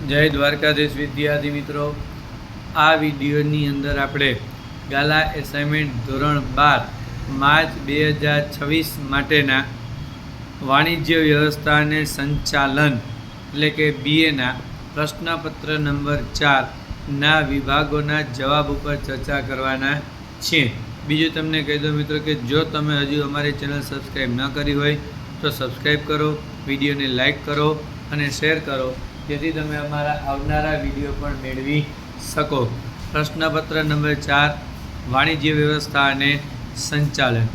જય દ્વારકાધીશ વિદ્યાર્થી મિત્રો, આ વિડીયોની અંદર આપણે ગાલા એસાઇનમેન્ટ ધોરણ 12 માર્ચ 2026 માટેના વાણિજ્ય વ્યવસ્થા અને સંચાલન એટલે કે બીએના પ્રશ્નપત્ર નંબર 4ના વિભાગોના જવાબ ઉપર ચર્ચા કરવાના છીએ. બીજું તમને કહી દઉં મિત્રો કે જો તમે હજુ અમારી ચેનલ સબસ્ક્રાઈબ ન કરી હોય તો સબસ્ક્રાઈબ કરો, વિડીયોને લાઈક કરો અને શેર કરો, જેથી તમે અમારા આવનારા વિડીયો પણ મેળવી શકો. પ્રશ્નપત્ર નંબર 4 વાણિજ્ય વ્યવસ્થા અને સંચાલન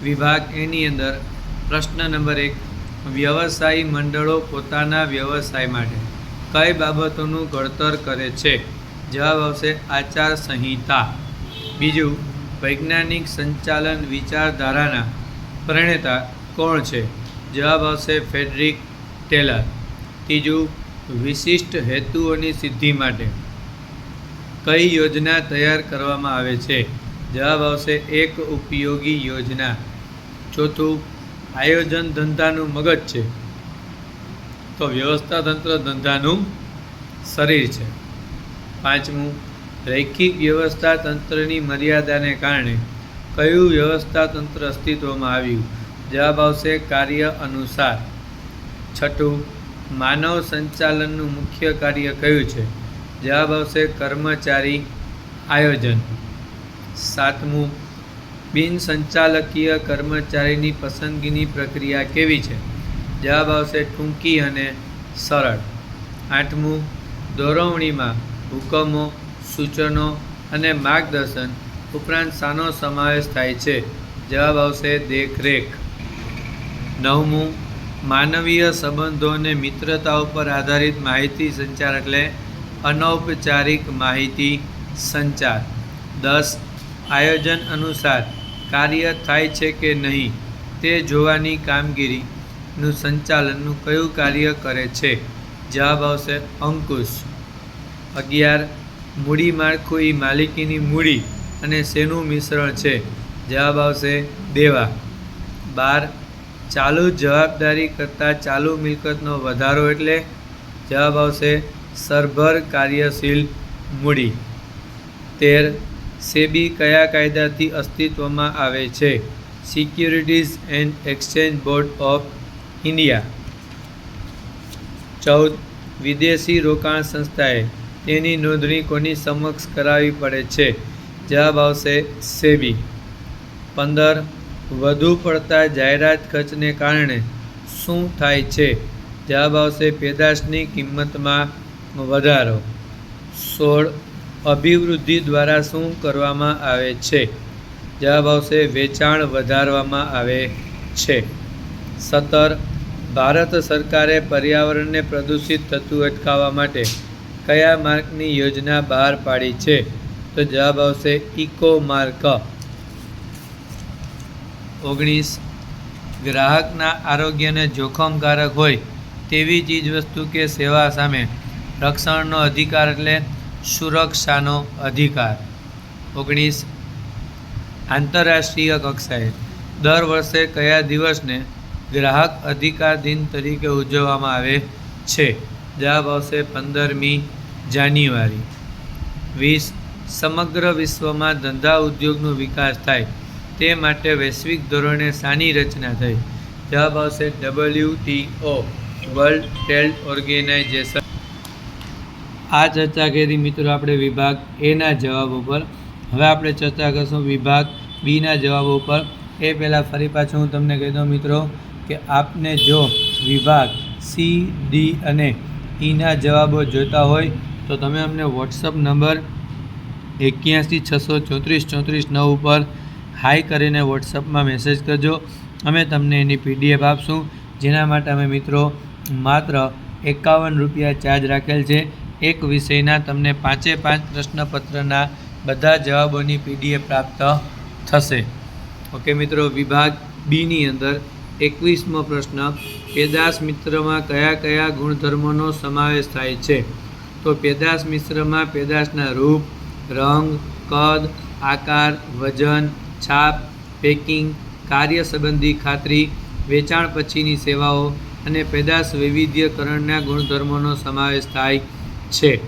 વિભાગ એની અંદર પ્રશ્ન નંબર 1, વ્યવસાયી મંડળો પોતાના વ્યવસાય માટે કઈ બાબતોનું ઘડતર કરે છે? જવાબ આવશે આચાર સંહિતા. બીજું, વૈજ્ઞાનિક સંચાલન વિચારધારાના પ્રણેતા કોણ છે? જવાબ આવશે ફ્રેડરિક ટેલર. ત્રીજું, વિશિષ્ટ હેતુઓની સિદ્ધિ માટે કઈ યોજના તૈયાર કરવામાં આવે છે? જવાબ આવશે એક ઉપયોગી યોજના. ચોથું, આયોજન ધંધાનું મગજ છે તો વ્યવસ્થા તંત્ર ધંધાનું શરીર છે. પાંચમું, રૈખિક વ્યવસ્થા તંત્રની મર્યાદાને કારણે કયું વ્યવસ્થા તંત્ર અસ્તિત્વમાં આવ્યું? જવાબ આવશે કાર્ય અનુસાર. છઠ્ઠું, માનવ સંચાલનનું મુખ્ય કાર્ય કયું છે? જવાબ આવશે કર્મચારી આયોજન. સાતમું, બિન સંચાલકીય કર્મચારીની પસંદગીની પ્રક્રિયા કેવી છે? જવાબ આવશે ટૂંકી અને સરળ. આઠમું, દોરવણીમાં હુકમો, સૂચનો અને માર્ગદર્શન ઉપરાંત શાનો સમાવેશ થાય છે? જવાબ આવશે દેખરેખ. નવમું, માનવીય સંબંધો અને મિત્રતા ઉપર આધારિત માહિતી સંચાર એટલે અનૌપચારિક માહિતી સંચાર. 10, આયોજન અનુસાર કાર્ય થાય છે કે નહીં તે જોવાની કામગીરીનું સંચાલનનું કયું કાર્ય કરે છે? જવાબ આવશે અંકુશ. 11, મૂડી માળખું એ માલિકીની મૂડી અને શેનું મિશ્રણ છે? જવાબ આવશે દેવા. 12, ચાલુ જવાબદારી કરતાં ચાલુ મિલકતનો વધારો એટલે? જવાબ આવશે સરભર કાર્યશીલ મૂડી. 13, સેબી કયા કાયદાથી અસ્તિત્વમાં આવે છે? Securities and exchange board of India. 14, વિદેશી રોકાણ સંસ્થાએ તેની નોંધણી કોની સમક્ષ કરાવવી પડે છે? જવાબ આવશે સેબી. 15, વધુ પડતા જાહેરાત ખર્ચને કારણે શું થાય છે? જવાબ આવશે પેદાશની કિંમતમાં વધારો. 16, અભિવૃદ્ધિ દ્વારા શું કરવામાં આવે છે? જવાબ આવશે વેચાણ વધારવામાં આવે છે. 17, ભારત સરકારે પર્યાવરણને પ્રદૂષિત થતું અટકાવવા માટે કયા માર્કની યોજના બહાર પાડી છે? તો જવાબ આવશે ઇકો માર્ક. 19, ગ્રાહકના આરોગ્યને જોખમકારક હોય તેવી ચીજવસ્તુ કે સેવા સામે રક્ષણનો અધિકાર એટલે સુરક્ષાનો અધિકાર. 19, આંતરરાષ્ટ્રીય કક્ષાએ દર વર્ષે કયા દિવસને ગ્રાહક અધિકાર દિન તરીકે ઉજવવામાં આવે છે? જવાબ આવશે 15મી જાન્યુઆરી. 20, સમગ્ર વિશ્વમાં ધંધા ઉદ્યોગનો વિકાસ થાય તે માટે વૈશ્વિક ધોરણે શાની રચના થઈ? જવાબ આવશે WTO, વર્લ્ડ ટ્રેડ ઓર્ગેનાઇઝેશન. આ ચર્ચા કરી મિત્રો આપણે વિભાગ એના જવાબો પર. હવે આપણે ચર્ચા કરશું વિભાગ બીના જવાબો પર. એ પહેલાં ફરી પાછું હું તમને કહી દઉં મિત્રો કે આપને જો વિભાગ સી, ડી અને ઈના જવાબો જોઈતા હોય તો તમે અમને વોટ્સઅપ નંબર 81 634 34 9 ઉપર હાઈ કરીને વોટ્સઅપમાં મેસેજ કરજો. અમે તમને એની PDF આપશું, જેના માટે અમે મિત્રો માત્ર 51 રૂપિયા ચાર્જ રાખેલ છે. એક વિષયના તમને 5 પ્રશ્નપત્રના બધા જવાબોની PDF પ્રાપ્ત થશે. ઓકે મિત્રો, વિભાગ બીની અંદર 21મો પ્રશ્ન, પેદાશ મિશ્રમાં કયા કયા ગુણધર્મોનો સમાવેશ થાય છે? તો પેદાશ મિશ્રમાં પેદાશના રૂપ, રંગ, કદ, આકાર, વજન, છાપ, પેકિંગ, કાર્ય સંબંધી ખાતરી, વેચાણ પછીની સેવાઓ અને પેદાશ વૈવિધ્યકરણના ગુણધર્મોનો સમાવેશ થાય છે.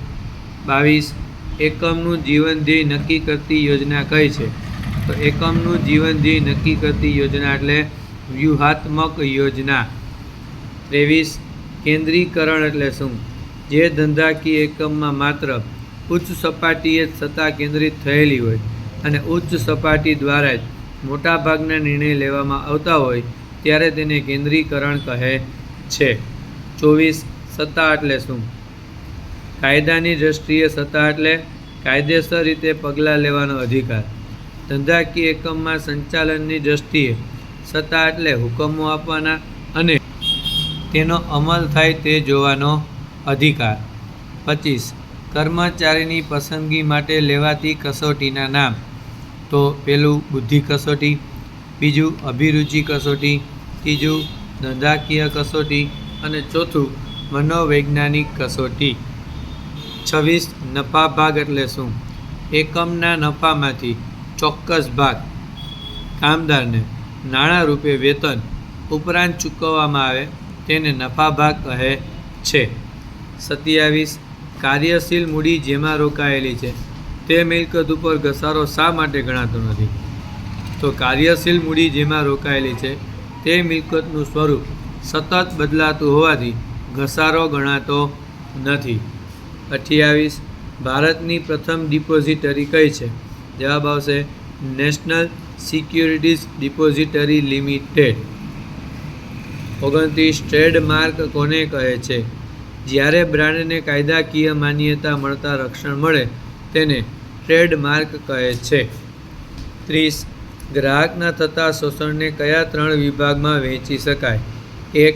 22. એકમનું જીવન ધ્યેય નક્કી કરતી યોજના કઈ છે? તો એકમનું જીવન ધ્યેય નક્કી કરતી યોજના એટલે વ્યૂહાત્મક યોજના. 23. કેન્દ્રીકરણ એટલે શું? જે ધંધાકીય એકમમાં માત્ર ઉચ્ચ સપાટીએ જ સત્તા કેન્દ્રિત થયેલી હોય અને ઉચ્ચ સપાટી દ્વારા જ મોટાભાગના નિર્ણય લેવામાં આવતા હોય ત્યારે તેને કેન્દ્રીકરણ કહે છે. 24. સત્તા એટલે શું? કાયદાની દ્રષ્ટિએ સત્તા એટલે કાયદેસર રીતે પગલાં લેવાનો અધિકાર. ધંધાકીય એકમમાં સંચાલનની દ્રષ્ટિએ સત્તા એટલે હુકમો આપવાના અને તેનો અમલ થાય તે જોવાનો અધિકાર. 25. કર્મચારીની પસંદગી માટે લેવાતી કસોટીના નામ. તો પહેલું બુદ્ધિ કસોટી, બીજું અભિરુચિ કસોટી, ત્રીજું ધંધાકીય કસોટી અને ચોથું મનોવૈજ્ઞાનિક કસોટી. 26. નફા ભાગ એટલે શું? એકમના નફામાંથી ચોક્કસ ભાગ કામદારને નાણાં રૂપે વેતન ઉપરાંત ચૂકવવામાં આવે તેને નફા ભાગ કહે છે. 27. કાર્યશીલ મૂડી જેમાં રોકાયેલી છે તે મિલકત ઉપર ઘસારો શા માટે ગણાતો નથી? તો કાર્યશીલ મૂડી જેમાં રોકાયેલી છે તે મિલકતનું સ્વરૂપ સતત બદલાતું હોવાથી ઘસારો ગણાતો નથી. 28. ભારતની પ્રથમ ડિપોઝિટરી કઈ છે? જવાબ આવશે national securities depository limited. 29. Trademark કોને કહે છે? જ્યારે બ્રાન્ડને કાયદાકીય માન્યતા મળતા રક્ષણ મળે તેને ટ્રેડમાર્ક કહે છે. 30. ગ્રાહકના થતા શોષણને કયા 3 વિભાગમાં વહેંચી શકાય? 1.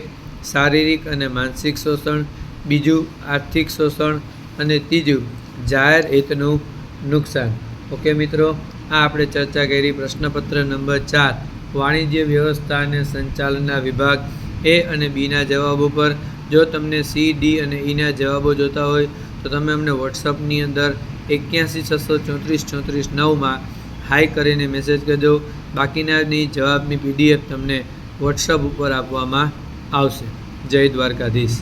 શારીરિક અને માનસિક શોષણ, બીજું આર્થિક શોષણ અને ત્રીજું જાહેર હિતનું નુકસાન. ઓકે મિત્રો, આ આપણે ચર્ચા કરી પ્રશ્નપત્ર નંબર 4 વાણિજ્ય વ્યવસ્થા અને સંચાલનના વિભાગ એ અને બીના જવાબો પર. જો તમને સી, ડી અને ઈના જવાબો જોતા હોય તો તમે અમને વોટ્સઅપની અંદર 81643439 હાઈ કરીને મેસેજ કરજો. બાકીનાની જવાબની PDF તમને વોટ્સઅપ ઉપર આપવામાં આવશે. જય દ્વારકાધીશ.